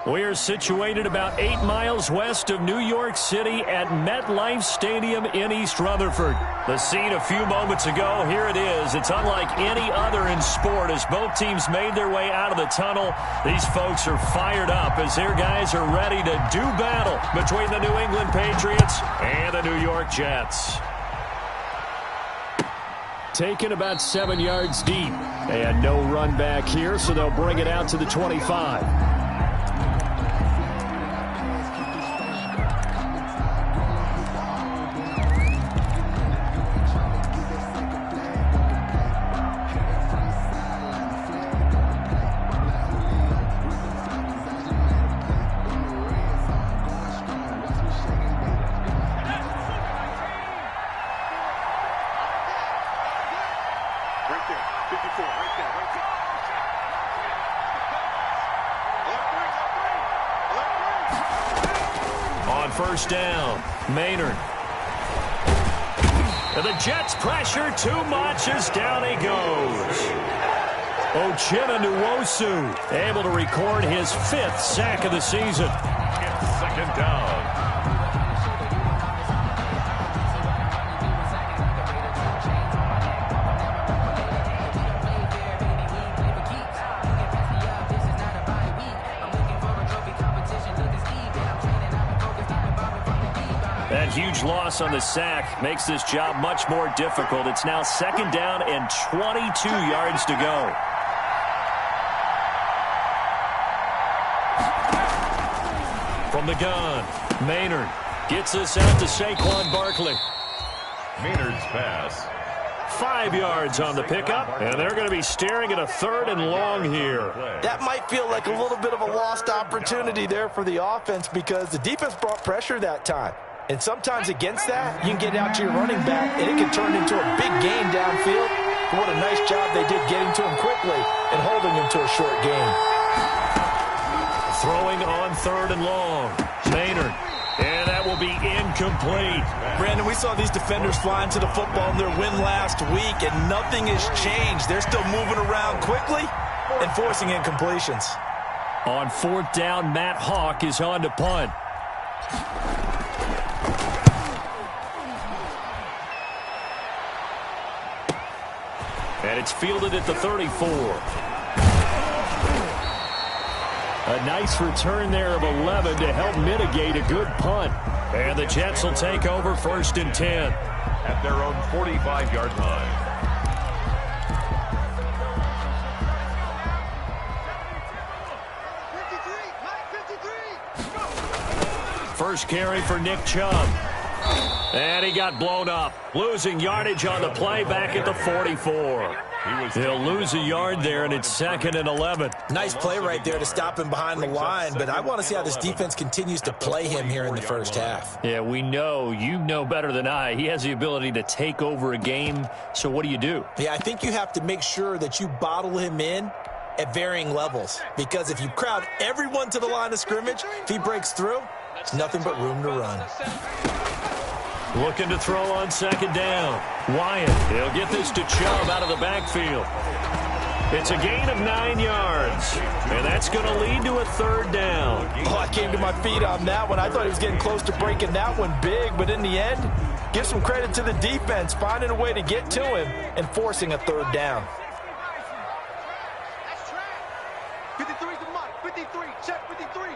We're situated about 8 miles west of New York City at MetLife Stadium in East Rutherford. The scene a few moments ago, here it is. It's unlike any other in sport as both teams made their way out of the tunnel. These folks are fired up as their guys are ready to do battle between the New England Patriots and the New York Jets. Taken about 7 yards deep. And no run back here, so they'll bring it out to the 25. First down, Maynard. And the Jets pressure too much as down he goes. Uchenna Nwosu able to record his 5th sack of the season. It's second down. That huge loss on the sack makes this job much more difficult. It's now second down and 22 yards to go. From the gun, Maynard gets this out to Saquon Barkley. Maynard's pass. 5 yards on the pickup, and they're going to be staring at a 3rd and long here. That might feel like a little bit of a lost opportunity there for the offense because the defense brought pressure that time. And sometimes against that, you can get out to your running back, and it can turn into a big gain downfield. But what a nice job they did getting to him quickly and holding him to a short gain. Throwing on 3rd and long. Maynard. And that will be incomplete. Brandon, we saw these defenders flying to the football in their win last week, and nothing has changed. They're still moving around quickly and forcing incompletions. On 4th down, Matt Hawk is on to punt. And it's fielded at the 34. A nice return there of 11 to help mitigate a good punt. And the Jets will take over 1st and 10. At their own 45-yard line. First carry for Nick Chubb. And he got blown up. Losing yardage on the play back at the 44. He'll lose a yard there, and it's 2nd and 11. Nice play right there to stop him behind the line, but I want to see how this defense continues to play him here in the first half. Yeah, we know. You know better than I. He has the ability to take over a game, so what do you do? Yeah, I think you have to make sure that you bottle him in at varying levels, because if you crowd everyone to the line of scrimmage, if he breaks through, it's nothing but room to run. Looking to throw on 2nd down. Wyatt, he'll get this to Chubb out of the backfield. It's a gain of 9 yards, and that's going to lead to a 3rd down. Oh, I came to my feet on that one. I thought he was getting close to breaking that one big, but in the end, give some credit to the defense, finding a way to get to him and forcing a 3rd down. 53 to Mike. 53. Check 53.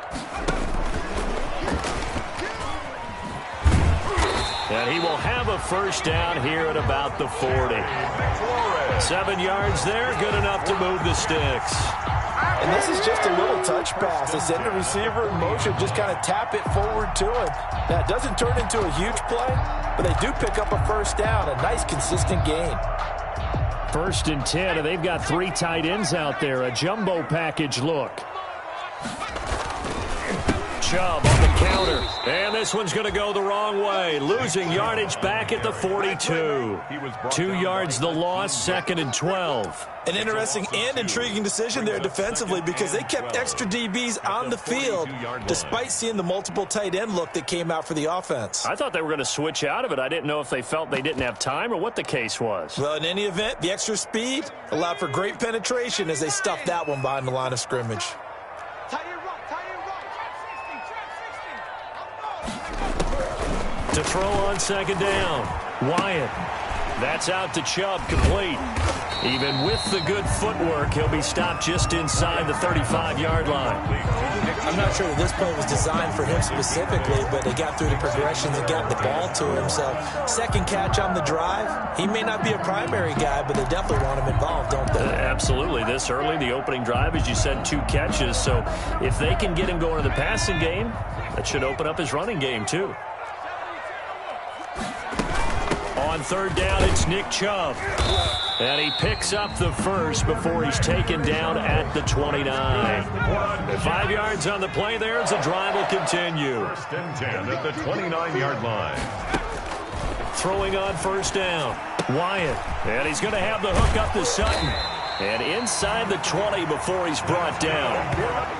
And he will have a 1st down here at about the 40. 7 yards there, good enough to move the sticks. And this is just a little touch pass. They send the receiver in motion, just kind of tap it forward to him. Now, it doesn't turn into a huge play, but they do pick up a 1st down, a nice, consistent gain. 1st and 10, and they've got 3 tight ends out there. A jumbo package look. Chubb on the counter. And this one's going to go the wrong way. Losing yardage back at the 42. 2 yards the loss, 2nd and 12. An interesting and intriguing decision there defensively because they kept extra DBs on the field despite seeing the multiple tight end look that came out for the offense. I thought they were going to switch out of it. I didn't know if they felt they didn't have time or what the case was. Well, in any event, the extra speed allowed for great penetration as they stuffed that one behind the line of scrimmage. Tight end right. To throw on second down. Wyatt. That's out to Chubb, complete. Even with the good footwork, he'll be stopped just inside the 35-yard line. I'm not sure that this play was designed for him specifically, but they got through the progressions and got the ball to him. So second catch on the drive. He may not be a primary guy, but they definitely want him involved, don't they? Absolutely. This early, the opening drive, as you said, 2 catches. So if they can get him going to the passing game, that should open up his running game too. On third down, it's Nick Chubb. And he picks up the first before he's taken down at the 29. 5 yards on the play there as the drive will continue. First and 10 at the 29-yard line. Throwing on first down, Wyatt. And he's going to have the hook up to Sutton. And inside the 20 before he's brought down.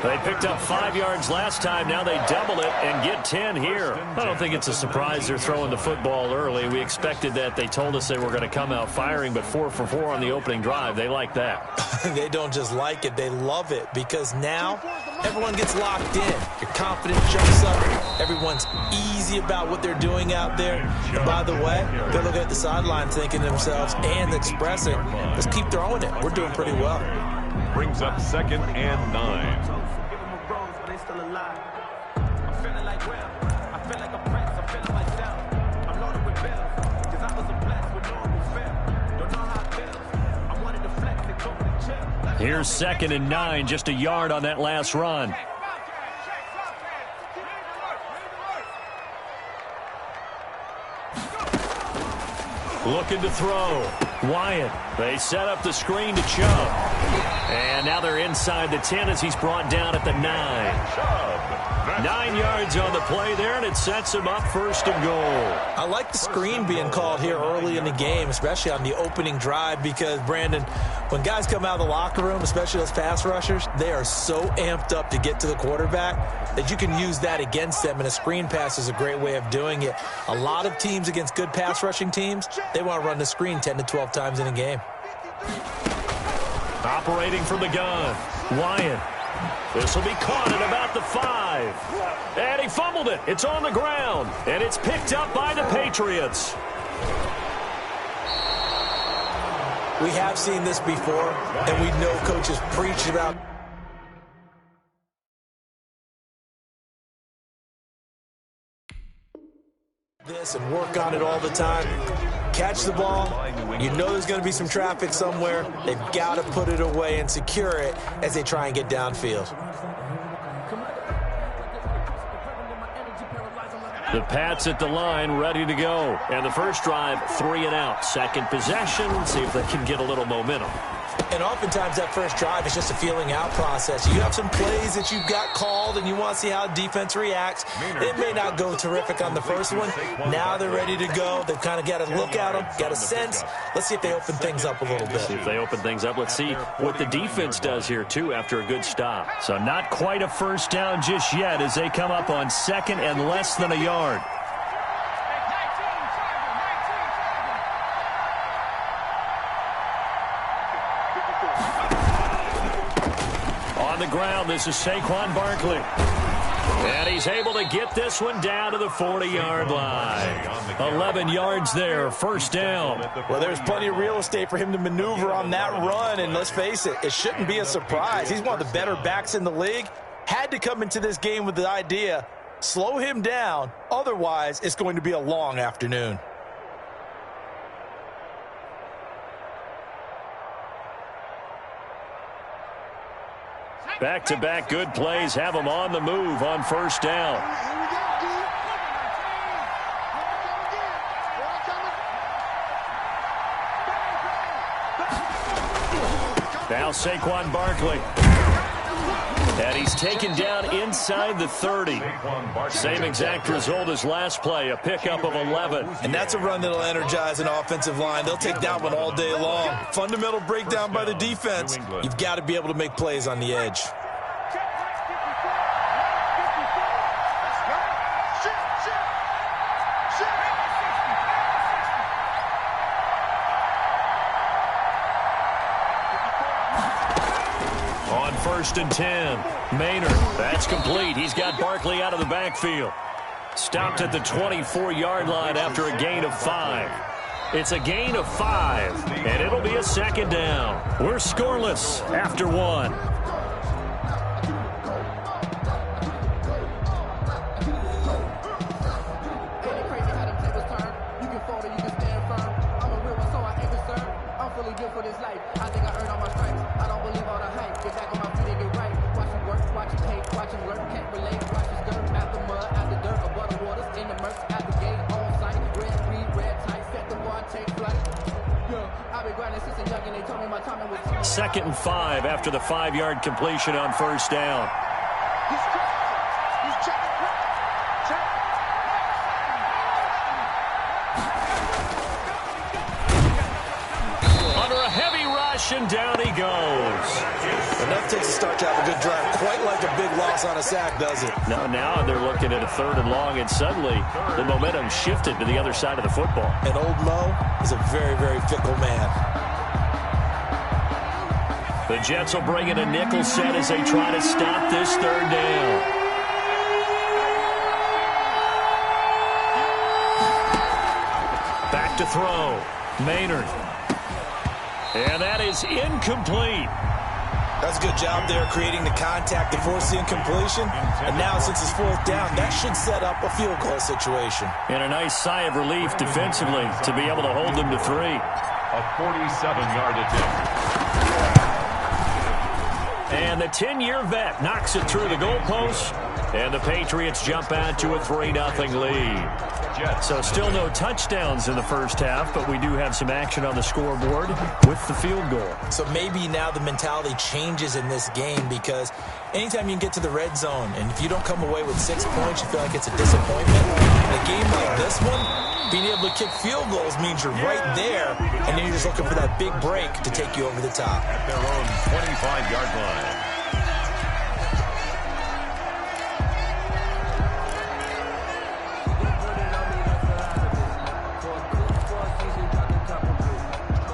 They picked up 5 yards last time. Now they double it and get 10 here. I don't think it's a surprise they're throwing the football early. We expected that. They told us they were going to come out firing, but 4 for 4 on the opening drive. They like that. They don't just like it. They love it because now everyone gets locked in. Your confidence jumps up. Everyone's easy about what they're doing out there. And by the way, they're looking at the sideline thinking to themselves and expressing, let's keep throwing it. We're doing pretty well. Brings up second and 9. Here's second and 9, just a yard on that last run. Looking to throw. Wyatt. They set up the screen to Chubb. And now they're inside the 10 as he's brought down at the 9. 9 yards on the play there, and it sets him up first and goal. I like the screen being called here early in the game, especially on the opening drive, because, Brandon, when guys come out of the locker room, especially those pass rushers, they are so amped up to get to the quarterback that you can use that against them, and a screen pass is a great way of doing it. A lot of teams against good pass rushing teams, they want to run the screen 10 to 12 times in a game. Operating from the gun, Wyatt. This will be caught at about the 5. And he fumbled it. It's on the ground. And it's picked up by the Patriots. We have seen this before, and we know coaches preach about this and work on it all the time. Catch the ball. You know there's going to be some traffic somewhere. They've got to put it away and secure it as they try and get downfield. The Pats at the line, ready to go. And the first drive, 3 and out. Second possession, see if they can get a little momentum. And oftentimes that first drive is just a feeling out process. You have some plays that you've got called and you want to see how defense reacts. It may not go terrific on the first one. Now they're ready to go. They've kind of got to look at them, got a sense. Let's see if they open things up a little bit. See if they open things up. Let's see what the defense does here, too, after a good stop. So not quite a first down just yet as they come up on second and less than a yard. On the ground, this is Saquon Barkley. And he's able to get this one down to the 40-yard line. 11 yards there, first down. Well, there's plenty of real estate for him to maneuver on that run, and let's face it, it shouldn't be a surprise. He's one of the better backs in the league. Had to come into this game with the idea, slow him down, otherwise it's going to be a long afternoon. Back-to-back good plays have them on the move on first down. Now Saquon Barkley. And he's taken down inside the 30. Same exact result as last play, a pickup of 11. And that's a run that'll energize an offensive line. They'll take that one all day long. Fundamental breakdown by the defense. You've got to be able to make plays on the edge. First and 10. Maynard, that's complete. He's got Barkley out of the backfield. Stopped at the 24-yard line after a gain of 5. It's a gain of 5, and it'll be a second down. We're scoreless after 1. Second and 5 after the 5-yard completion on first down. Under a heavy rush, and down he goes. Enough takes to start to have a good drive. Quite like a big loss on a sack, does it? Now they're looking at a 3rd and long, and suddenly the momentum shifted to the other side of the football. And old Mo is a very, very fickle man. The Jets will bring in a nickel set as they try to stop this 3rd down. Back to throw. Maynard. And that is incomplete. That's a good job there creating the contact to force the incompletion. And now since it's 4th down, that should set up a field goal situation. And a nice sigh of relief defensively to be able to hold them to 3. A 47-yard attempt. And the 10-year vet knocks it through the goalpost. And the Patriots jump out to a 3-0 lead. So still no touchdowns in the first half, but we do have some action on the scoreboard with the field goal. So maybe now the mentality changes in this game, because anytime you can get to the red zone, and if you don't come away with 6 points, you feel like it's a disappointment. In a game like this one, being able to kick field goals means you're right there, and then you're just looking for that big break to take you over the top. At their own 25-yard line.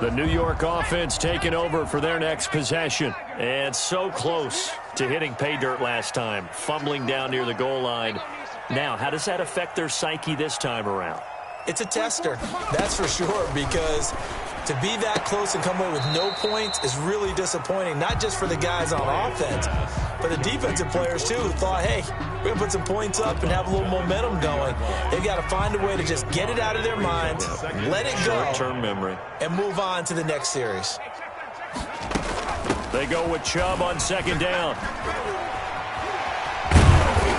The New York offense taking over for their next possession. And so close to hitting pay dirt last time, fumbling down near the goal line. Now, how does that affect their psyche this time around? It's a tester, that's for sure, because to be that close and come away with no points is really disappointing, not just for the guys on offense, but the defensive players, too, who thought, hey, we're going to put some points up and have a little momentum going. They've got to find a way to just get it out of their minds, let it go, short-term memory, and move on to the next series. They go with Chubb on 2nd down.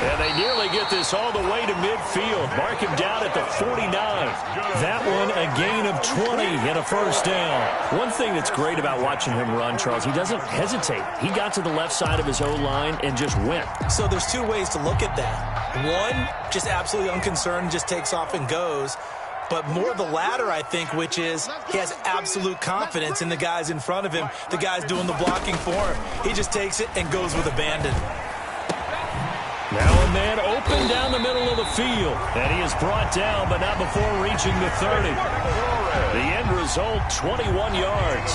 And they nearly get this all the way to midfield. Mark him down at the 49. That one a gain of 20 and a 1st down. One thing that's great about watching him run, Charles, he doesn't hesitate. He got to the left side of his O-line and just went. So there's 2 ways to look at that. One, just absolutely unconcerned, just takes off and goes. But more the latter, I think, which is he has absolute confidence in the guys in front of him, the guys doing the blocking for him. He just takes it and goes with abandon. Now a man open down the middle of the field. And he is brought down, but not before reaching the 30. The end result, 21 yards.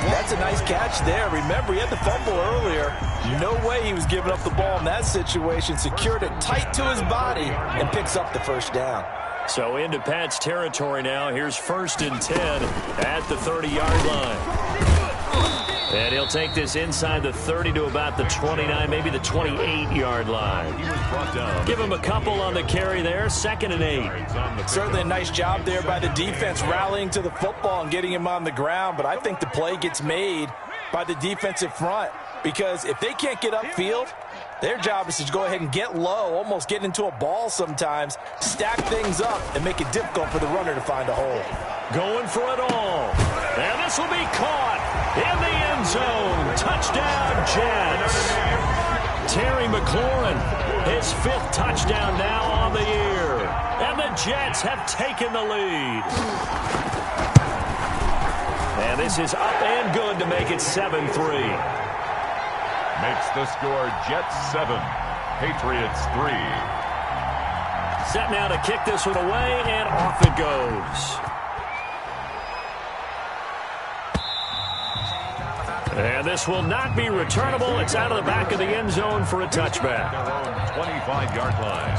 That's a nice catch there. Remember, he had the fumble earlier. No way he was giving up the ball in that situation. Secured it tight to his body and picks up the 1st down. So into Pat's territory now. Here's 1st and 10 at the 30-yard line. And he'll take this inside the 30 to about the 29, maybe the 28-yard line. He was brought down. Give him a couple on the carry there. 2nd and 8. Certainly a nice job there by the defense rallying to the football and getting him on the ground. But I think the play gets made by the defensive front, because if they can't get upfield, their job is to go ahead and get low, almost get into a ball sometimes, stack things up, and make it difficult for the runner to find a hole. Going for it all. And this will be caught in the end zone. Touchdown, Jets. Terry McLaurin, his 5th touchdown now on the year. And the Jets have taken the lead. And this is up and good to make it 7-3. Makes the score Jets 7, Patriots 3. Set now to kick this one away, and off it goes. And this will not be returnable. It's out of the back of the end zone for a touchback. Their own 25-yard line.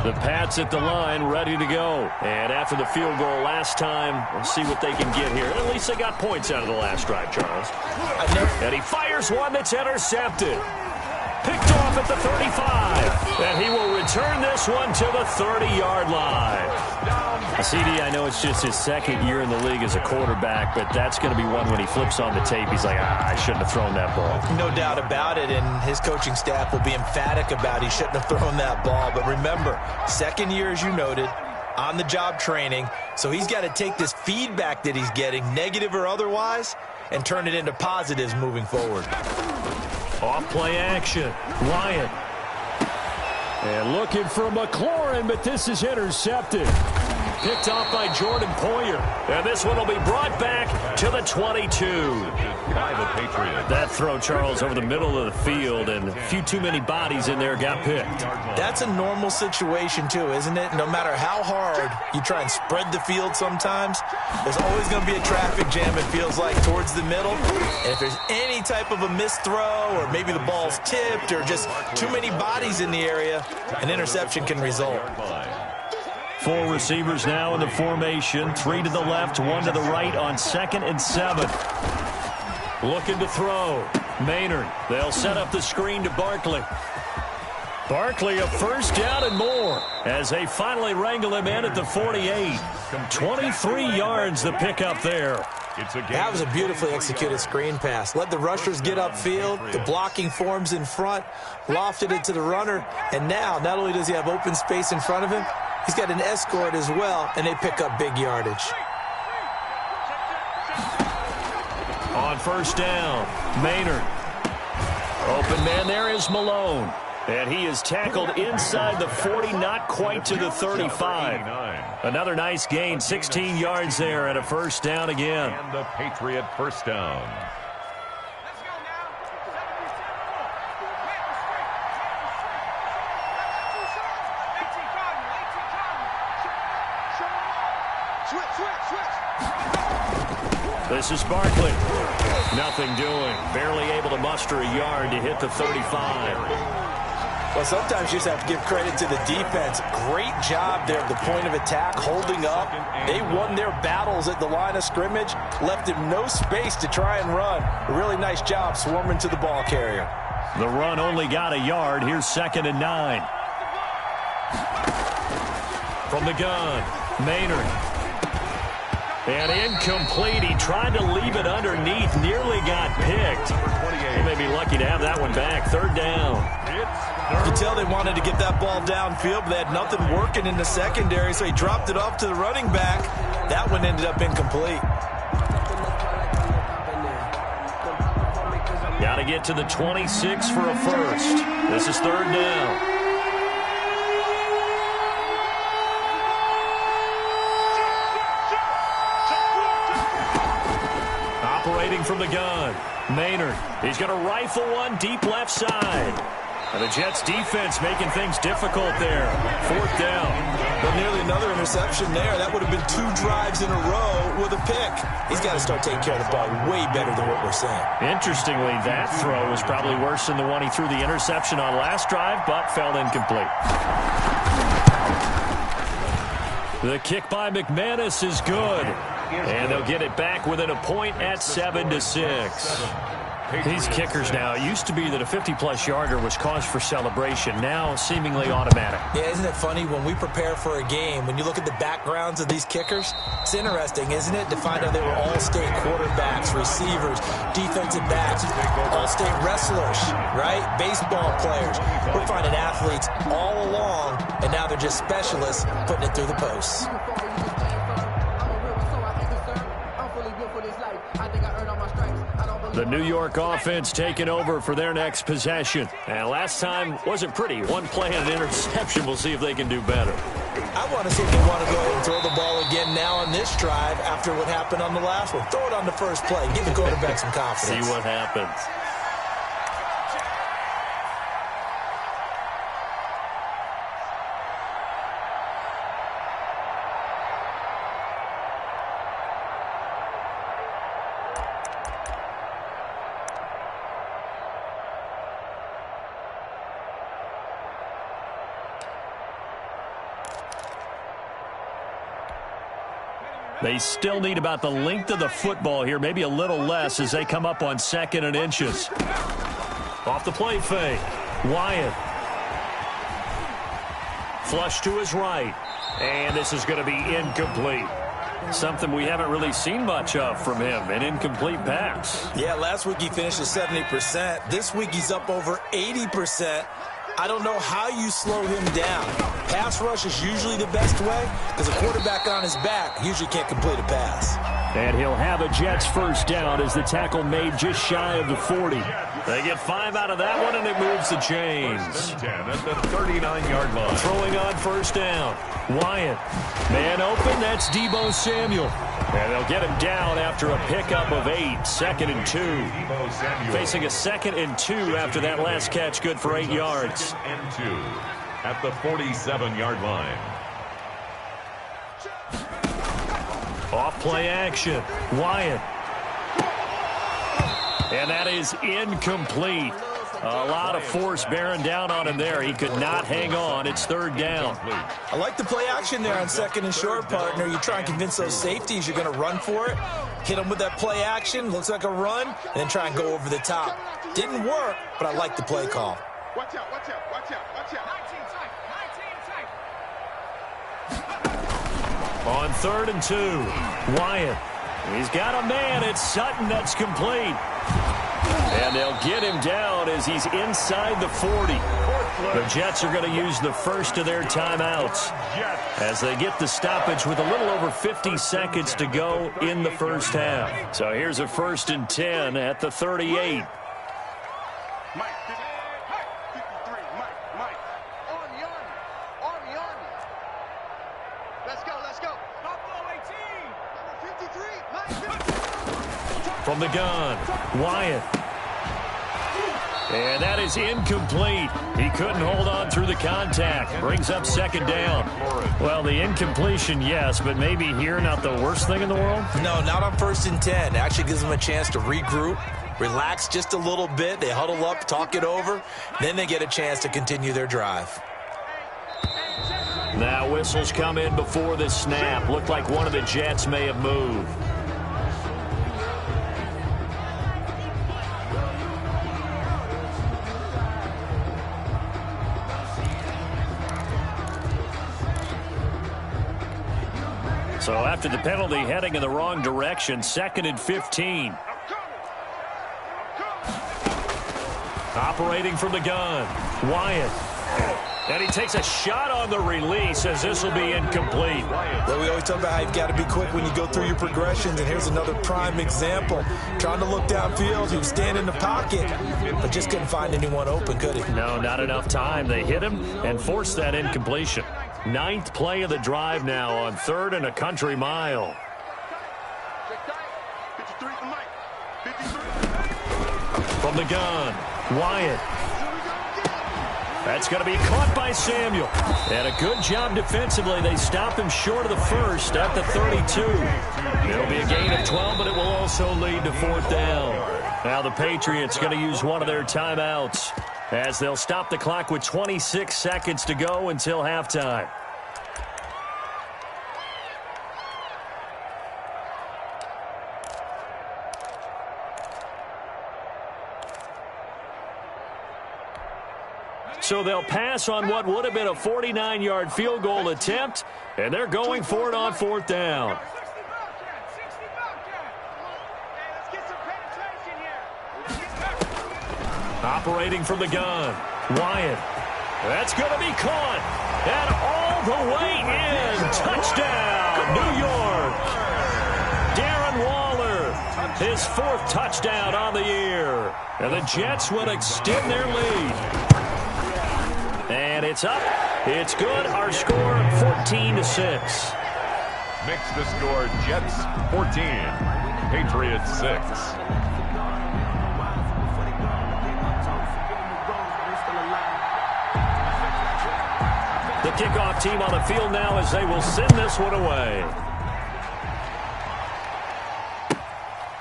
The Pats at the line, ready to go. And after the field goal last time, we'll see what they can get here. At least they got points out of the last drive, Charles. And he fires one that's intercepted. Picked off at the 35. And he will return this one to the 30-yard line. CD, I know it's just his second year in the league as a quarterback, but that's going to be one when he flips on the tape. He's like, I shouldn't have thrown that ball. No doubt about it, and his coaching staff will be emphatic about he shouldn't have thrown that ball. But remember, second year, as you noted, on-the-job training, so he's got to take this feedback that he's getting, negative or otherwise, and turn it into positives moving forward. Off-play action. Ryan. And looking for McLaurin, but this is intercepted. Picked off by Jordan Poyer. And this one will be brought back to the 22. By the Patriots. That throw, Charles, over the middle of the field, and a few too many bodies in there got picked. That's a normal situation, too, isn't it? No matter how hard you try and spread the field sometimes, there's always going to be a traffic jam, it feels like, towards the middle. And if there's any type of a missed throw, or maybe the ball's tipped, or just too many bodies in the area, an interception can result. 4 receivers now in the formation. 3 to the left, 1 to the right on 2nd and 7. Looking to throw. Maynard. They'll set up the screen to Barkley. Barkley a first down and more as they finally wrangle him in at the 48. 23 yards the pickup there. That was a beautifully executed screen pass. Let the rushers get upfield. The blocking forms in front. Lofted it to the runner. And now, not only does he have open space in front of him, he's got an escort as well, and they pick up big yardage. On first down, Maynard. Open man there is Malone. And he is tackled inside the 40, not quite to the 35. Another nice gain, 16 yards there, and a first down again. And the Patriot first down. This is Barkley. Nothing doing. Barely able to muster a yard to hit the 35. Well, sometimes you just have to give credit to the defense. Great job there at the point of attack, holding up. They won their battles at the line of scrimmage, left him no space to try and run. A really nice job swarming to the ball carrier. The run only got a yard. Here's 2nd and 9. From the gun, Maynard. And incomplete. He tried to leave it underneath. Nearly got picked. He may be lucky to have that one back. 3rd down. You can tell they wanted to get that ball downfield, but they had nothing working in the secondary, so he dropped it off to the running back. That one ended up incomplete. Got to get to the 26 for a first. This is 3rd down. Operating from the gun, Maynard. He's going to rifle one deep left side. And the Jets defense making things difficult there. 4th down. But nearly another interception there. That would have been 2 drives in a row with a pick. He's got to start taking care of the ball way better than what we're seeing. Interestingly, that throw was probably worse than the one he threw the interception on last drive, but fell incomplete. The kick by McManus is good. And they'll get it back within a point at 7-6. These kickers now, it used to be that a 50-plus yarder was cause for celebration. Now, seemingly automatic. Yeah, isn't it funny when we prepare for a game, when you look at the backgrounds of these kickers, it's interesting, isn't it, to find out they were all-state quarterbacks, receivers, defensive backs, all-state wrestlers, right? Baseball players. We're finding athletes all along, and now they're just specialists putting it through the posts. The New York offense taking over for their next possession. And last time wasn't pretty. One play and an interception. We'll see if they can do better. I want to see if they want to go ahead and throw the ball again now on this drive after what happened on the last one. Throw it on the first play. Give the quarterback some confidence. See what happens. They still need about the length of the football here, maybe a little less as they come up on 2nd and inches. Off the play fake. Wyatt. Flush to his right. And this is going to be incomplete. Something we haven't really seen much of from him, an incomplete pass. Yeah, last week he finished at 70%. This week he's up over 80%. I don't know how you slow him down. Pass rush is usually the best way because a quarterback on his back usually can't complete a pass. And he'll have a Jets first down as the tackle made just shy of the 40. They get 5 out of that one, and it moves the chains. 10 at the 39-yard line. Throwing on first down. Wyatt. Man open, that's Deebo Samuel. And they'll get him down after a pickup of 8. 2nd and 2. Facing a 2nd and 2 after that last catch, good for 8 yards. And 2 at the 47-yard line. Off play action. Wyatt. And that is incomplete. A lot of force bearing down on him there. He could not hang on. It's 3rd down. I like the play action there on 2nd and short, partner. You try and convince those safeties you're going to run for it. Hit them with that play action. Looks like a run. And then try and go over the top. Didn't work, but I like the play call. Watch out, watch out, watch out, watch out. On 3rd and 2, Wyatt. He's got a man. It's Sutton that's complete. And they'll get him down as he's inside the 40. The Jets are going to use the first of their timeouts as they get the stoppage with a little over 50 seconds to go in the first half. So here's a 1st and 10 at the 38. Mike, 53, Mike. On the army. Let's go. Buffalo 18. Number 53, Mike. From the gun, Wyatt. And that is incomplete. He couldn't hold on through the contact. Brings up 2nd down. Well, the incompletion, yes, but maybe here not the worst thing in the world? No, not on 1st and 10. It actually gives them a chance to regroup, relax just a little bit. They huddle up, talk it over. Then they get a chance to continue their drive. Now whistles come in before the snap. Looked like one of the Jets may have moved. So after the penalty, heading in the wrong direction, 2nd and 15. Operating from the gun, Wyatt. And he takes a shot on the release as this will be incomplete. Well, we always talk about how you've got to be quick when you go through your progressions, and here's another prime example. Trying to look downfield, he was standing in the pocket, but just couldn't find anyone open, could he? No, not enough time. They hit him and forced that incompletion. 9th play of the drive now on 3rd and a country mile. 53 for Mike. 53. From the gun, Wyatt. That's going to be caught by Samuel. And a good job defensively. They stop him short of the first at the 32. It'll be a gain of 12, but it will also lead to 4th down. Now the Patriots going to use one of their timeouts as they'll stop the clock with 26 seconds to go until halftime. So they'll pass on what would have been a 49-yard field goal attempt, and they're going for it on 4th down. Operating from the gun, Wyatt. That's going to be caught. And all the way in. Touchdown, New York. Darren Waller, his 4th touchdown on the year. And the Jets will extend their lead. And it's up. It's good. Our score, 14-6. Makes the score Jets 14, Patriots 6. The kickoff team on the field now as they will send this one away.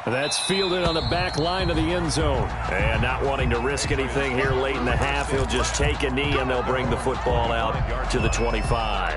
That's fielded on the back line of the end zone. And not wanting to risk anything here late in the half, he'll just take a knee and they'll bring the football out to the 25.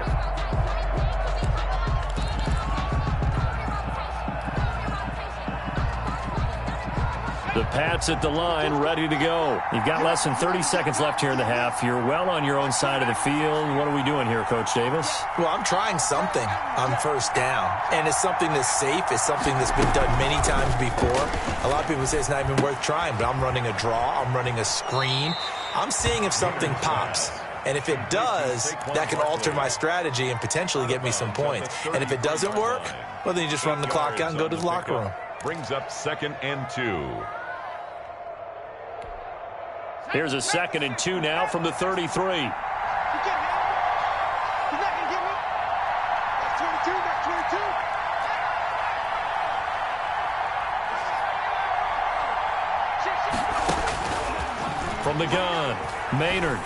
The Pats at the line, ready to go. You've got less than 30 seconds left here in the half. You're well on your own side of the field. What are we doing here, Coach Davis? Well, I'm trying something on first down, and it's something that's safe. It's something that's been done many times before. A lot of people say it's not even worth trying, but I'm running a draw. I'm running a screen. I'm seeing if something pops. And if it does, that can alter my strategy and potentially get me some points. And if it doesn't work, well, then you just run the clock out and go to the locker room. Brings up 2nd and 2. Here's a 2nd and 2 now from the 33. He's not going to get me. That's 22. That's 22. From the gun, Maynard.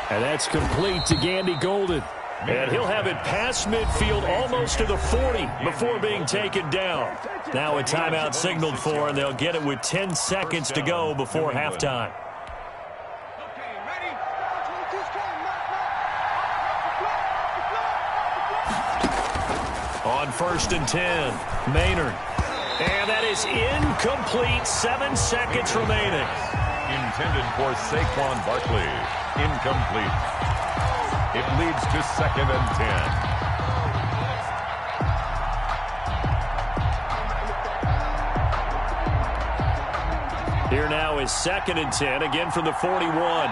And that's complete to Gandy Golden. And he'll have it past midfield almost to the 40 before being taken down. Now a timeout signaled for, and they'll get it with 10 seconds to go before halftime. On 1st and 10, Maynard. And that is incomplete. 7 seconds remaining. Intended for Saquon Barkley. Incomplete. It leads to 2nd and 10. Here now is 2nd and 10, again from the 41.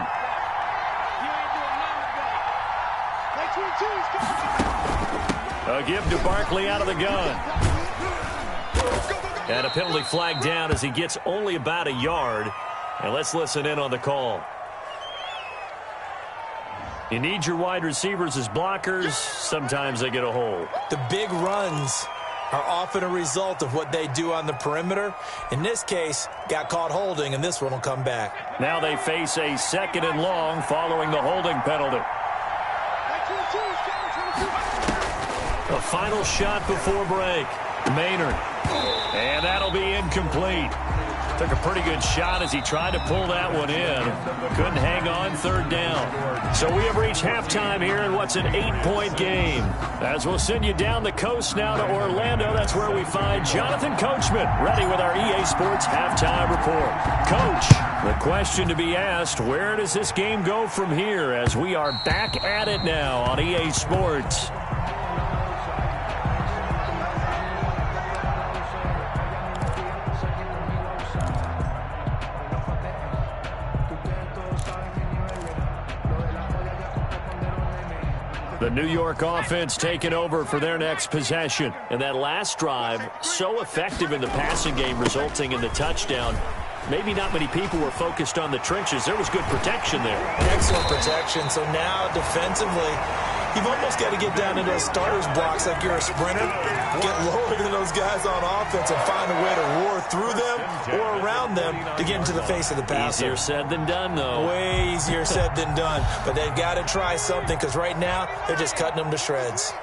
A give to Barkley out of the gun. And a penalty flag down as he gets only about a yard. And let's listen in on the call. You need your wide receivers as blockers. Sometimes they get a hole. The big runs are often a result of what they do on the perimeter. In this case, got caught holding, and this one will come back. Now they face a 2nd and long following the holding penalty. A final shot before break. Maynard. And that'll be incomplete. Took a pretty good shot as he tried to pull that one in. Couldn't hang on 3rd down. So we have reached halftime here in what's an 8-point game. As we'll send you down the coast now to Orlando, that's where we find Jonathan Coachman ready with our EA Sports halftime report. Coach, the question to be asked, where does this game go from here as we are back at it now on EA Sports? The New York offense taking over for their next possession. And that last drive, so effective in the passing game, resulting in the touchdown. Maybe not many people were focused on the trenches. There was good protection there. Excellent protection. So now defensively, you've almost got to get down to those starters blocks like you're a sprinter. Get lower than those guys on offense and find a way to roar through them or around them to get into the face of the passer. Easier said than done, though. Way easier said than done. But they've got to try something because right now they're just cutting them to shreds.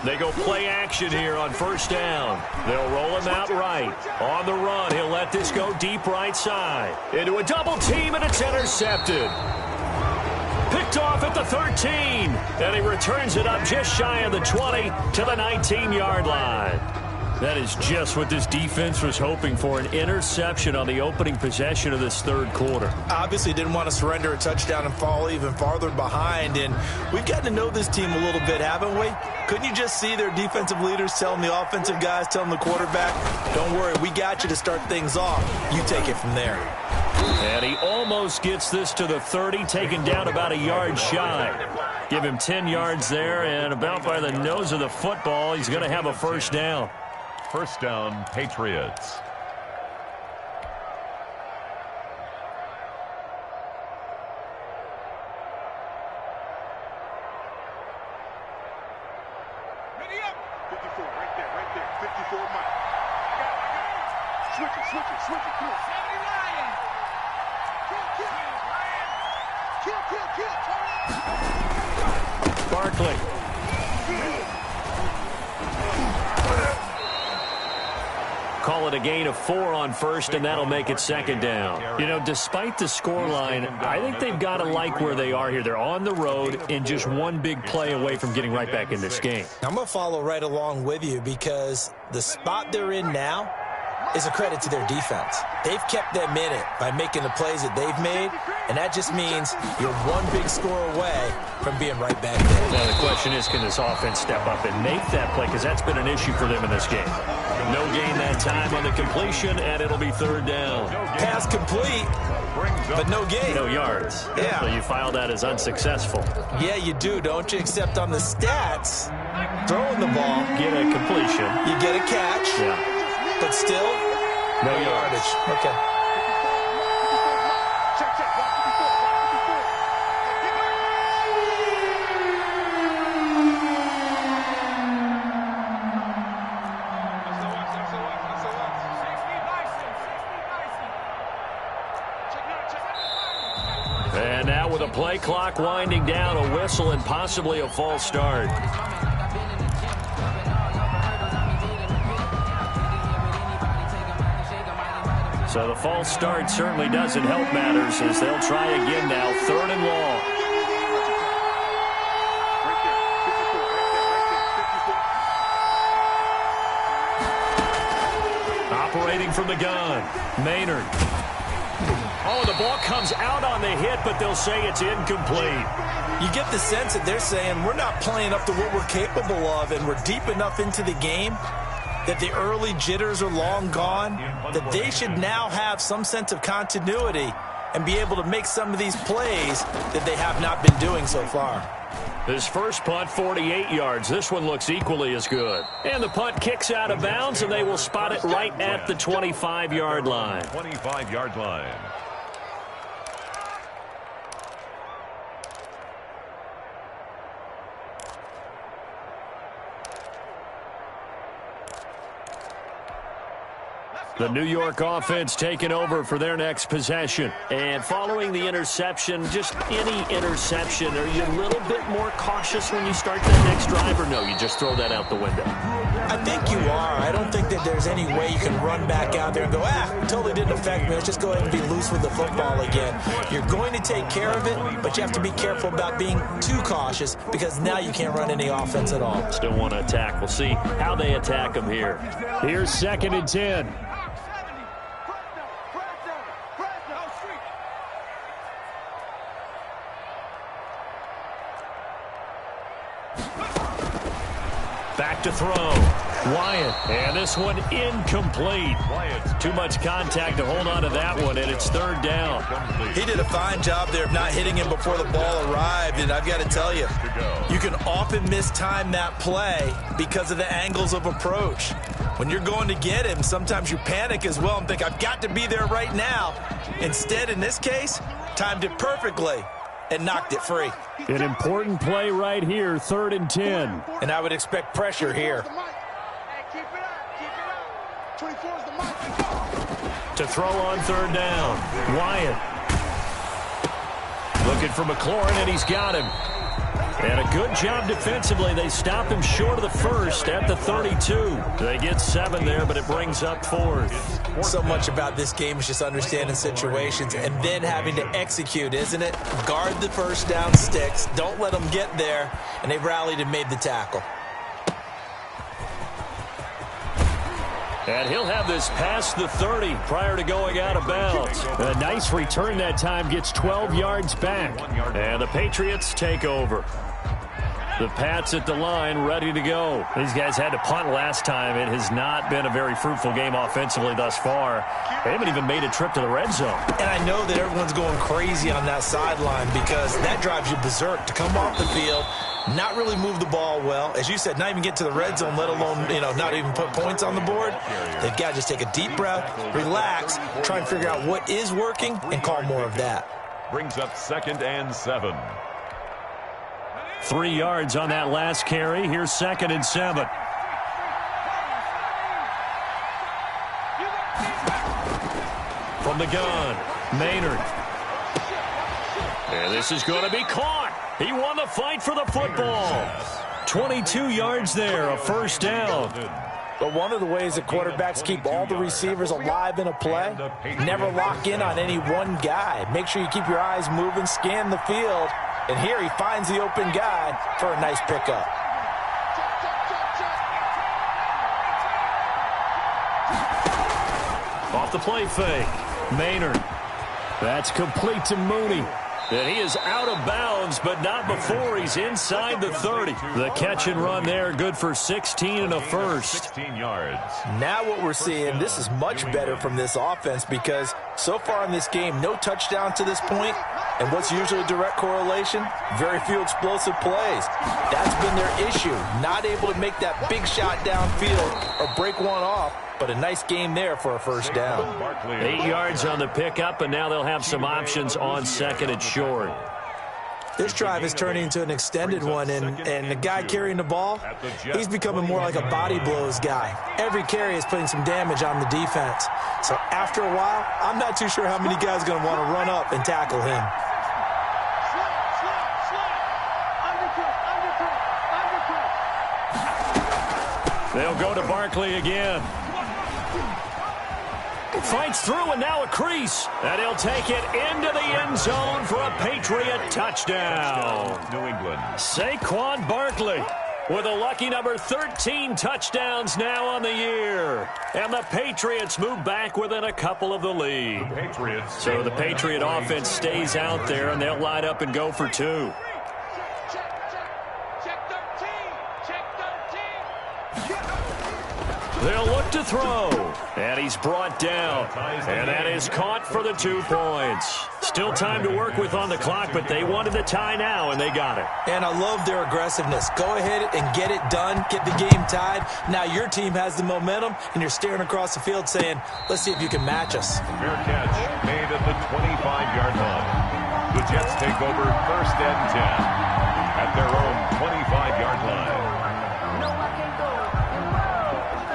They go play action here on 1st down. They'll roll him out right. On the run, he'll let this go deep right side. Into a double team, and it's intercepted. Picked off at the 13. And he returns it up just shy of the 20 to the 19-yard line. That is just what this defense was hoping for, an interception on the opening possession of this 3rd quarter. Obviously didn't want to surrender a touchdown and fall even farther behind, and we've gotten to know this team a little bit, haven't we? Couldn't you just see their defensive leaders telling the offensive guys, telling the quarterback, don't worry, we got you to start things off. You take it from there. And he almost gets this to the 30, taken down about a yard shy. Give him 10 yards there, and about by the nose of the football, he's going to have a 1st down. 1st down, Patriots. Ready up. 54, right there, 54, Mike. I got it. Switch it, come on. 70 Ryan. Kill. Barkley. Call call it a gain of 4 on first, and that'll make it second down. You know, despite the scoreline, I think they've got to like where they are here. They're on the road and just one big play away from getting right back in this game. I'm going to follow right along with you because the spot they're in now is a credit to their defense. They've kept them in it by making the plays that they've made, and that just means you're one big score away from being right back there. Now the question is, can this offense step up and make that play? Because that's been an issue for them in this game. No gain that time on the completion, and it'll be third down. Pass complete, but no gain. No yards. Yeah. So you file that as unsuccessful. Yeah, you do, don't you? Except on the stats, throwing the ball, Get a completion. you get a catch, Yeah. but still No yardage. Okay. And now with a play clock winding down, a whistle and possibly a false start. So the false start certainly doesn't help matters as they'll try again now, third and long. Operating from the gun, Maynard. Oh, the ball comes out on the hit, but they'll say it's incomplete. You get the sense that they're saying we're not playing up to what we're capable of, and we're deep enough into the game that the early jitters are long gone, that they should now have some sense of continuity and be able to make some of these plays that they have not been doing so far. His first punt, 48 yards. This one looks equally as good. And the punt kicks out of bounds, and they will spot it right at the 25-yard line. 25-yard line. The New York offense taking over for their next possession. And following the interception, just any interception, are you a little bit more cautious when you start that next drive, or no, you just throw that out the window? I think you are. I don't think that there's any way you can run back out there and go, totally didn't affect me. Let's just go ahead and be loose with the football again. You're going to take care of it, but you have to be careful about being too cautious because now you can't run any offense at all. Still want to attack. We'll see how they attack them here. Here's 2nd and 10. Back to throw. Wyatt. And this one incomplete. Too much contact to hold on to that one, and it's third down. He did a fine job there of not hitting him before the ball arrived, and I've got to tell you, you can often mistime that play because of the angles of approach. When you're going to get him, sometimes you panic as well and think, I've got to be there right now. Instead, in this case, timed it perfectly and knocked it free. An important play right here, 3rd and 10. And I would expect pressure here. To throw on 3rd down. Wyatt. Looking for McLaurin, and he's got him. And a good job defensively. They stop him short of the first at the 32. They get 7 there, but it brings up 4th. So much about this game is just understanding situations and then having to execute, isn't it? Guard the first down sticks. Don't let them get there. And they rallied and made the tackle. And he'll have this past the 30 prior to going out of bounds. A nice return that time, gets 12 yards back. And the Patriots take over. The Pats at the line, ready to go. These guys had to punt last time. It has not been a very fruitful game offensively thus far. They haven't even made a trip to the red zone. And I know that everyone's going crazy on that sideline because that drives you berserk to come off the field, not really move the ball well. As you said, not even get to the red zone, let alone, not even put points on the board. They've got to just take a deep breath, relax, try and figure out what is working, and call more of that. Brings up 2nd and 7. 3 yards on that last carry. Here's 2nd and 7. From the gun, Maynard. And this is going to be caught. He won the fight for the football. 22 yards there, a first down. But one of the ways that quarterbacks keep all the receivers alive in a play, never lock in on any one guy. Make sure you keep your eyes moving, scan the field, and here he finds the open guy for a nice pickup. Off the play fake. Maynard. That's complete to Mooney. And he is out of bounds, but not before he's inside the 30. The catch and run there, good for 16 and a first. 16 yards. Now what we're seeing, this is much better from this offense because so far in this game, no touchdown to this point. And what's usually a direct correlation? Very few explosive plays. That's been their issue. Not able to make that big shot downfield or break one off. But a nice game there for a first down. 8 yards on the pickup, and now they'll have some options on second and short. This drive is turning into an extended one, and the guy carrying the ball, he's becoming more like a body blows guy. Every carry is putting some damage on the defense. So after a while, I'm not too sure how many guys are going to want to run up and tackle him. They'll go to Barkley again. Fights through, and now a crease. And he'll take it into the end zone for a Patriot touchdown. New England. Saquon Barkley with a lucky number 13 touchdowns now on the year. And the Patriots move back within a couple of the lead. So the Patriot offense stays out there, and they'll line up and go for two. They'll look to throw, and he's brought down, and that is caught for the 2 points. Still time to work with on the clock, but they wanted the tie now, and they got it. And I love their aggressiveness. Go ahead and get it done, get the game tied. Now your team has the momentum, and you're staring across the field saying, let's see if you can match us. Fair catch made at the 25-yard line. The Jets take over 1st and 10 at their own 25-yard line.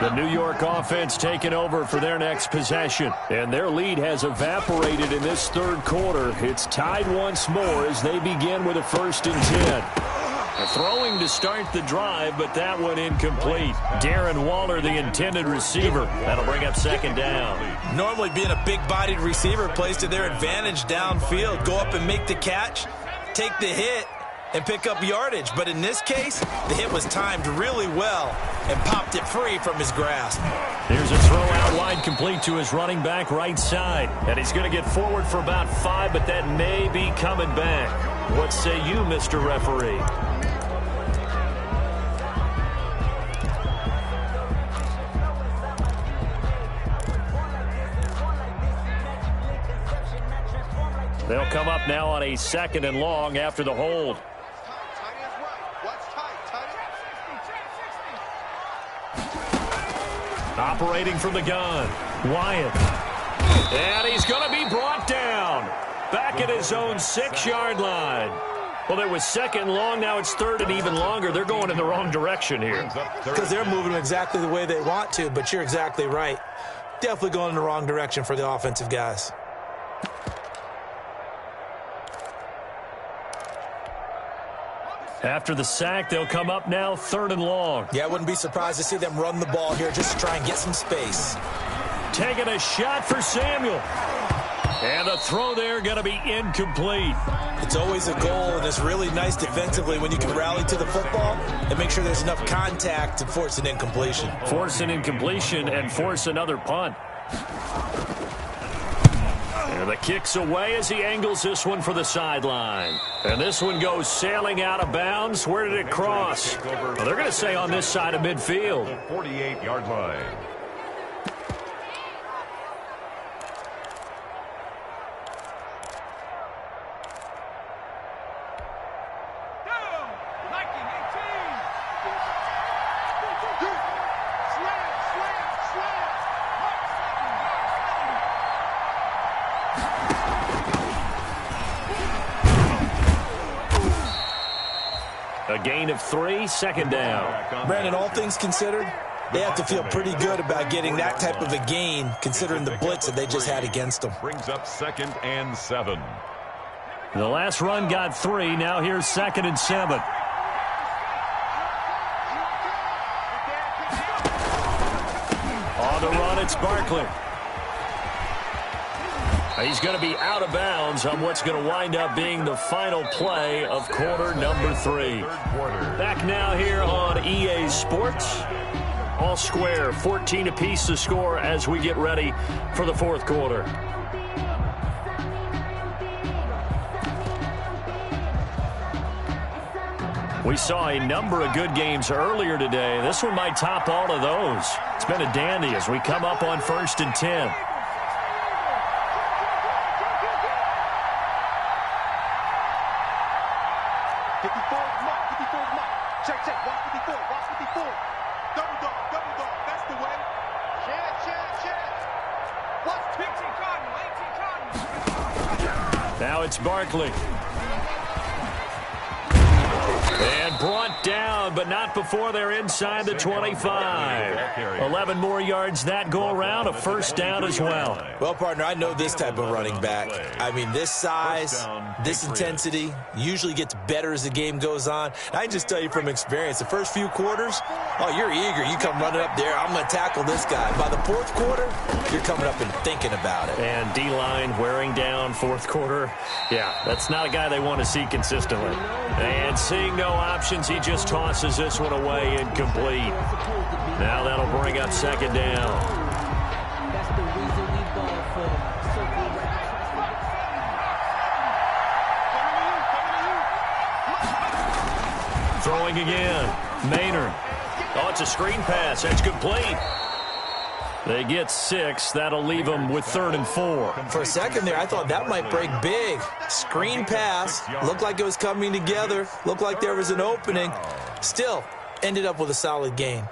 The New York offense taking over for their next possession. And their lead has evaporated in this third quarter. It's tied once more as they begin with a 1st and 10. Throwing to start the drive, but that one incomplete. Darren Waller, the intended receiver. That'll bring up 2nd down. Normally being a big-bodied receiver plays to their advantage downfield. Go up and make the catch, take the hit, and pick up yardage. But in this case, the hit was timed really well and popped it free from his grasp. Here's a throw out wide, complete to his running back right side. And he's going to get forward for about 5, but that may be coming back. What say you, Mr. Referee? They'll come up now on a 2nd and long after the hold. Operating from the gun, Wyatt. And he's going to be brought down. Back at his own 6-yard line. Well, there was 2nd long, now it's 3rd and even longer. They're going in the wrong direction here. Because they're moving exactly the way they want to, but you're exactly right. Definitely going in the wrong direction for the offensive guys. After the sack, they'll come up now 3rd and long. Yeah, I wouldn't be surprised to see them run the ball here just to try and get some space. Taking a shot for Samuel. And the throw there going to be incomplete. It's always a goal, and it's really nice defensively when you can rally to the football and make sure there's enough contact to force an incompletion. Force an incompletion and force another punt. And the kick's away as he angles this one for the sideline. And this one goes sailing out of bounds. Where did it cross? Well, they're going to say on this side of midfield. 48-yard line. A gain of 3, 2nd down. Brandon, all things considered, they have to feel pretty good about getting that type of a gain, considering the blitz that they just had against them. Brings up 2nd and 7. The last run got 3. Now here's 2nd and 7. Barkley. He's going to be out of bounds on what's going to wind up being the final play of quarter number 3. Back now here on EA Sports. All square, 14 apiece to score as we get ready for the fourth quarter. We saw a number of good games earlier today. This one might top all of those. It's been a dandy as we come up on 1st and 10. Now it's Barkley. And brought down, but not before they're inside the 25. 11 more yards that go around, a first down as well. Well, partner, I know this type of running back. I mean, this size, this intensity usually gets better as the game goes on. I can just tell you from experience, the first few quarters, oh, you're eager. You come running up there, I'm going to tackle this guy. By the fourth quarter, you're coming up and thinking about it. And D-line wearing down fourth quarter. Yeah, that's not a guy they want to see consistently. And seeing no options, he just tosses this one away incomplete. Now that'll bring up second down. Throwing again. Maynard. Oh, it's a screen pass. That's complete. They get 6. That'll leave them with 3rd and 4. For a second there, I thought that might break big. Screen pass. Looked like it was coming together. Looked like there was an opening. Still, ended up with a solid gain.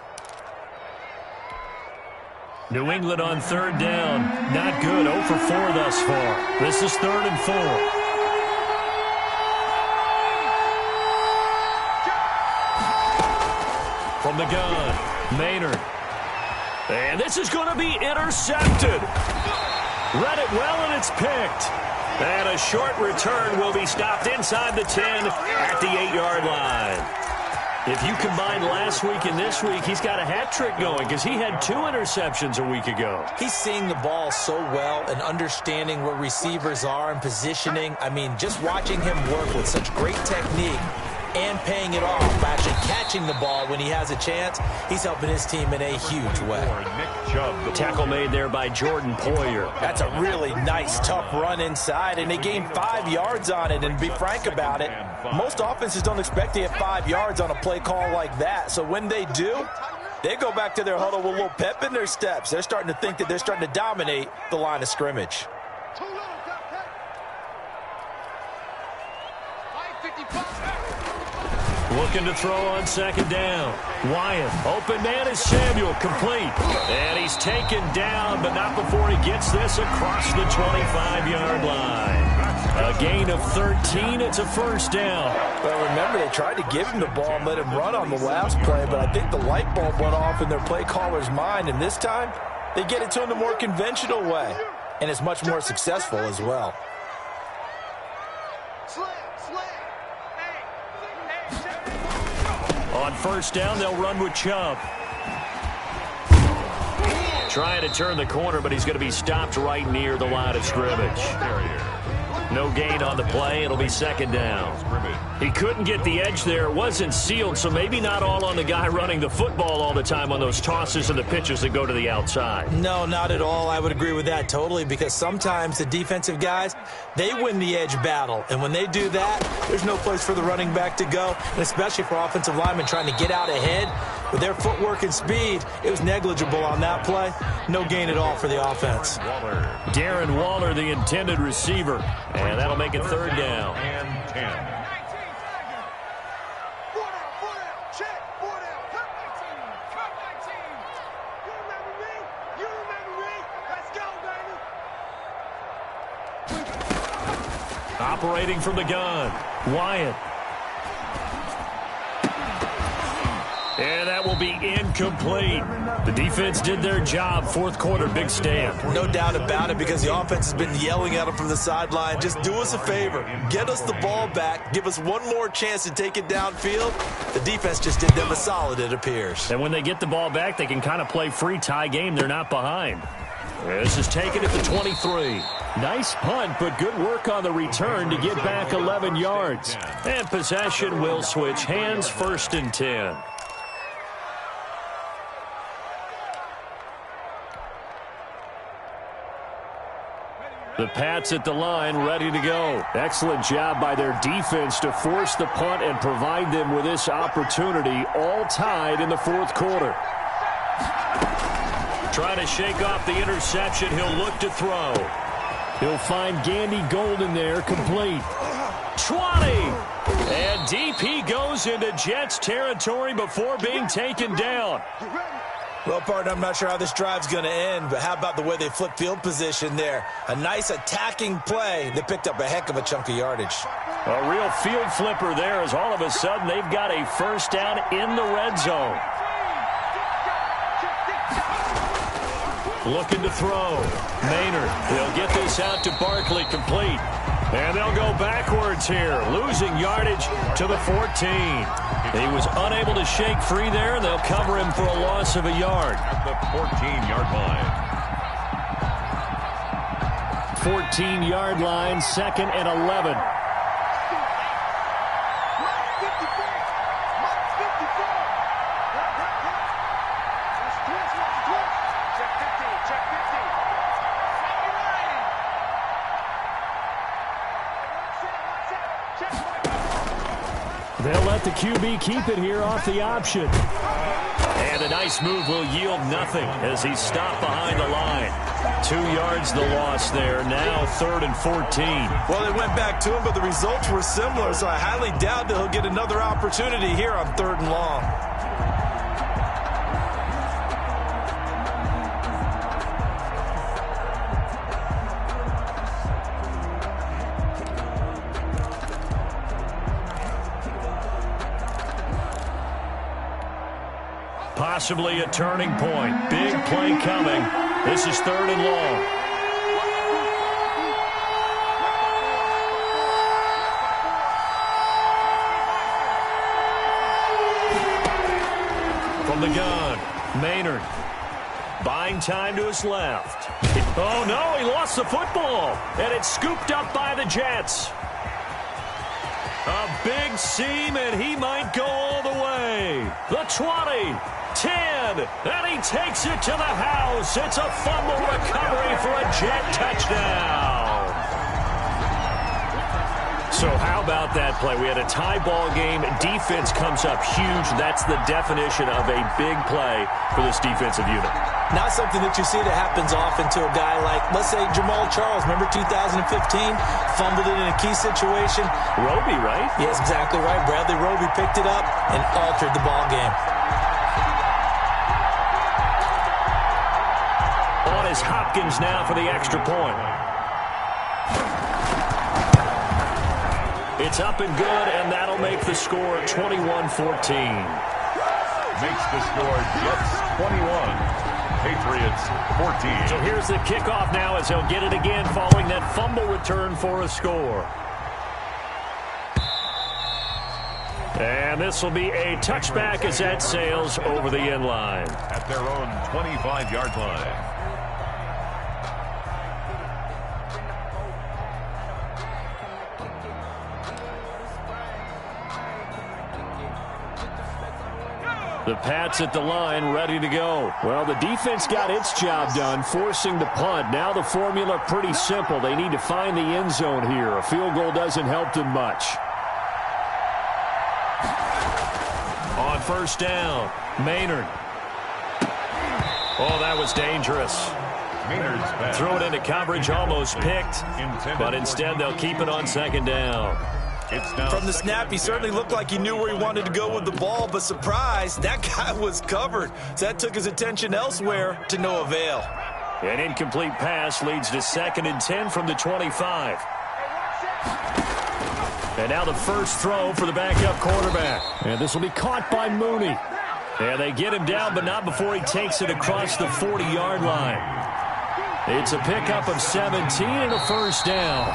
New England on 3rd down. Not good. 0 for 4 thus far. This is 3rd and 4. From the gun, Maynard. And this is going to be intercepted. Read it well, and it's picked. And a short return will be stopped inside the 10 at the 8-yard line. If you combine last week and this week, he's got a hat trick going because he had 2 interceptions a week ago. He's seeing the ball so well and understanding where receivers are and positioning. I mean, just watching him work with such great technique and paying it off by actually catching the ball when he has a chance, he's helping his team in a huge way. Tackle made there by Jordan Poyer. That's a really nice, tough run inside, and they gained 5 yards on it. And to be frank about it, most offenses don't expect to get 5 yards on a play call like that. So when they do, they go back to their huddle with a little pep in their steps. They're starting to think that they're starting to dominate the line of scrimmage. Looking to throw on second down. Wyatt. Open man is Samuel. Complete. And he's taken down, but not before he gets this across the 25-yard line. A gain of 13. It's a first down. Well, remember, they tried to give him the ball and let him run on the last play, but I think the light bulb went off in their play caller's mind, and this time they get it to him the more conventional way, and it's much more successful as well. On first down, they'll run with Chubb. Trying to turn the corner, but he's going to be stopped right near the line of scrimmage. No gain on the play. It'll be second down. He couldn't get the edge there. It wasn't sealed, so maybe not all on the guy running the football all the time on those tosses and the pitches that go to the outside. No, not at all. I would agree with that totally, because sometimes the defensive guys, they win the edge battle. And when they do that, there's no place for the running back to go, and especially for offensive linemen trying to get out ahead. With their footwork and speed, it was negligible on that play. No gain at all for the offense. Darren Waller, the intended receiver. And that'll make it third down. And 10. Operating from the gun, Wyatt. And that will be incomplete. The defense did their job. Fourth quarter, big stand. No doubt about it, because the offense has been yelling at them from the sideline. Just do us a favor. Get us the ball back. Give us one more chance to take it downfield. The defense just did them a solid, it appears. And when they get the ball back, they can kind of play free tie game. They're not behind. This is taken at the 23. Nice punt, but good work on the return to get back 11 yards. And possession will switch hands, 1st and 10. The Pats at the line, ready to go. Excellent job by their defense to force the punt and provide them with this opportunity, all tied in the fourth quarter. Trying to shake off the interception. He'll look to throw. He'll find Gandy Golden there, complete. 20! And DP goes into Jets territory before being taken down. Well, partner, I'm not sure how this drive's going to end, but how about the way they flip field position there? A nice attacking play. They picked up a heck of a chunk of yardage. A real field flipper there, as all of a sudden they've got a first down in the red zone. Looking to throw. Maynard. They'll get this out to Barkley, complete. And they'll go backwards here, losing yardage to the 14. He was unable to shake free there, and they'll cover him for a loss of a yard. At the 14-yard line. 14-yard line, 2nd and 11. They'll let the QB keep it here off the option. And a nice move will yield nothing as he's stopped behind the line. 2 yards the loss there. Now 3rd and 14. Well, they went back to him, but the results were similar, so I highly doubt that he'll get another opportunity here on 3rd and long. Possibly a turning point. Big play coming. This is 3rd and long. From the gun, Maynard. Buying time to his left. Oh, no, he lost the football. And it's scooped up by the Jets. A big seam, and he might go all the way. The 20. 10, and he takes it to the house. It's a fumble recovery for a Jet touchdown. So how about that play? We had a tie ball game. Defense comes up huge. That's the definition of a big play for this defensive unit. Not something that you see that happens often to a guy like, let's say, Jamal Charles. Remember 2015? Fumbled it in a key situation. Roby, right? Yes, exactly right. Bradley Roby picked it up and altered the ball game. Is Hopkins now for the extra point. It's up and good, and that'll make the score 21-14. Makes the score Jets 21, Patriots 14. So here's the kickoff now as he'll get it again following that fumble return for a score. And this will be a touchback as that sails over the end line. At their own 25-yard line. The Pats at the line, ready to go. Well, the defense got its job done, forcing the punt. Now the formula pretty simple. They need to find the end zone here. A field goal doesn't help them much. On 1st down, Maynard. Oh, that was dangerous. Maynard's pass. Threw it into coverage, almost picked. But instead, they'll keep it on 2nd down. From the snap, he certainly looked like he knew where he wanted to go with the ball, but surprise, that guy was covered. So that took his attention elsewhere to no avail. An incomplete pass leads to 2nd and 10 from the 25. And now the first throw for the backup quarterback. And this will be caught by Mooney. And they get him down, but not before he takes it across the 40-yard line. It's a pickup of 17 and a first down.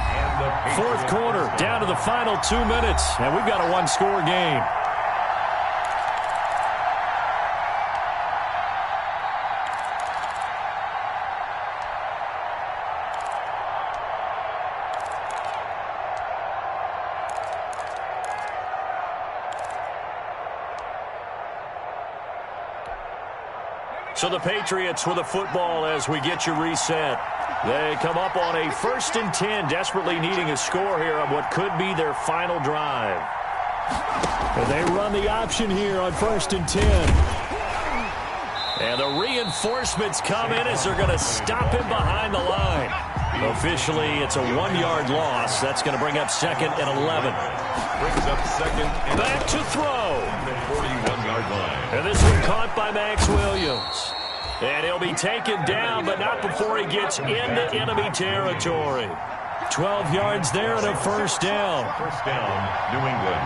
Fourth quarter, down to the final 2 minutes, and we've got a one-score game. So the Patriots with a football as we get you reset. They come up on a 1st and 10, desperately needing a score here on what could be their final drive. And they run the option here on 1st and 10. And the reinforcements come in as they're going to stop him behind the line. Officially, it's a 1-yard loss. That's going to bring up 2nd and 11. Brings up 2nd and back to throw. 41-yard line. And this one caught by Max Williams. And he'll be taken down, but not before he gets into enemy territory. 12 yards there and a first down. First down, New England.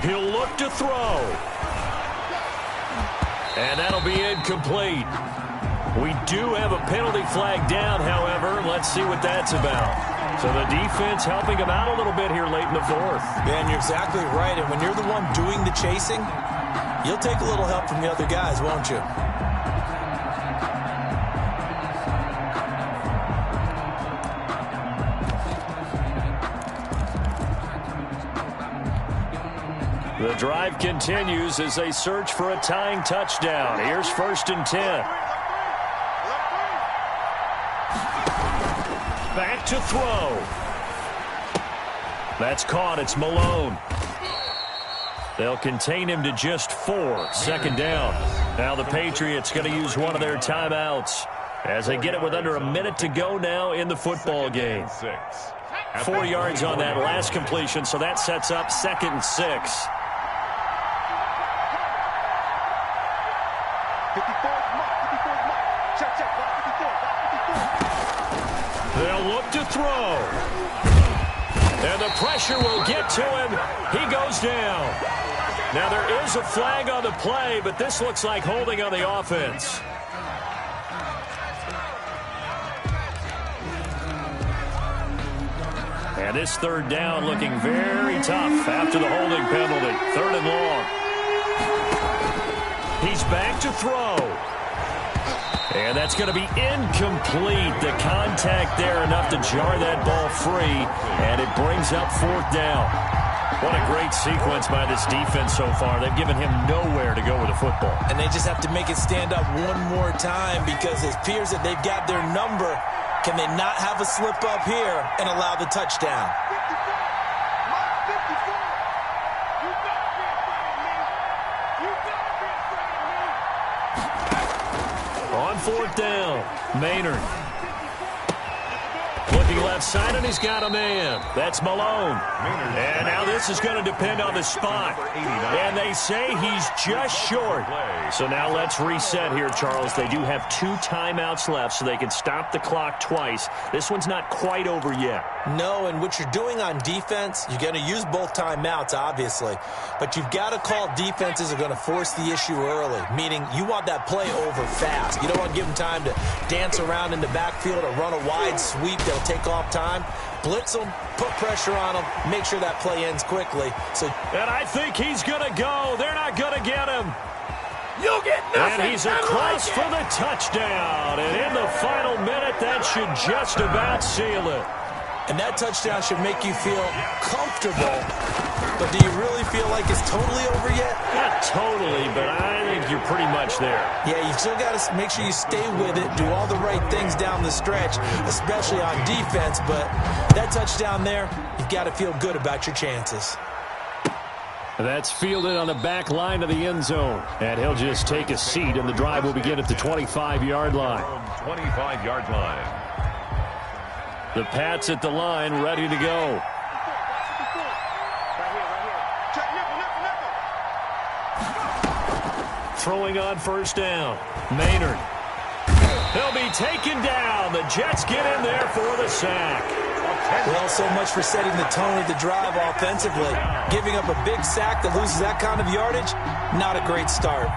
He'll look to throw. And that'll be incomplete. We do have a penalty flag down, however. Let's see what that's about. So the defense helping him out a little bit here late in the fourth. Yeah, and you're exactly right. And when you're the one doing the chasing, you'll take a little help from the other guys, won't you? The drive continues as they search for a tying touchdown. Here's 1st and 10. Back to throw. That's caught. It's Malone. They'll contain him to just 4. 2nd down. Now the Patriots going to use one of their timeouts as they get it with under a minute to go now in the football game. 4 yards on that last completion, so that sets up 2nd and 6. 54's mark. Check. 54. They'll look to throw. And the pressure will get to him. He goes down. Now there is a flag on the play, but this looks like holding on the offense. And this 3rd down looking very tough after the holding penalty. 3rd and long. He's back to throw. And that's going to be incomplete. The contact there enough to jar that ball free, and it brings up 4th down. What a great sequence by this defense so far. They've given him nowhere to go with the football. And they just have to make it stand up one more time because it appears that they've got their number. Can they not have a slip up here and allow the touchdown? 4th down. Maynard. Looking left side, and he's got a man. That's Malone. And now this is going to depend on the spot. And they say he's just short. So now let's reset here, Charles. They do have 2 timeouts left, so they can stop the clock twice. This one's not quite over yet. No, and what you're doing on defense, you're going to use both timeouts, obviously. But you've got to call defenses that are going to force the issue early, meaning you want that play over fast. You don't want to give them time to dance around in the backfield or run a wide sweep that'll take off time. Blitz them, put pressure on them, make sure that play ends quickly. And I think he's going to go. They're not going to get him. You'll get nothing. And he's across for the touchdown. And in the final minute, that should just about seal it. And that touchdown should make you feel comfortable. But do you really feel like it's totally over yet? Not totally, but I think you're pretty much there. Yeah, you still got to make sure you stay with it, do all the right things down the stretch, especially on defense. But that touchdown there, you've got to feel good about your chances. That's fielded on the back line of the end zone. And he'll just take a seat, and the drive will begin at the 25-yard line. 25-yard line. The Pats at the line, ready to go. Throwing on 1st down. Maynard. He'll be taken down. The Jets get in there for the sack. Well, so much for setting the tone of the drive offensively. Giving up a big sack that loses that kind of yardage, not a great start.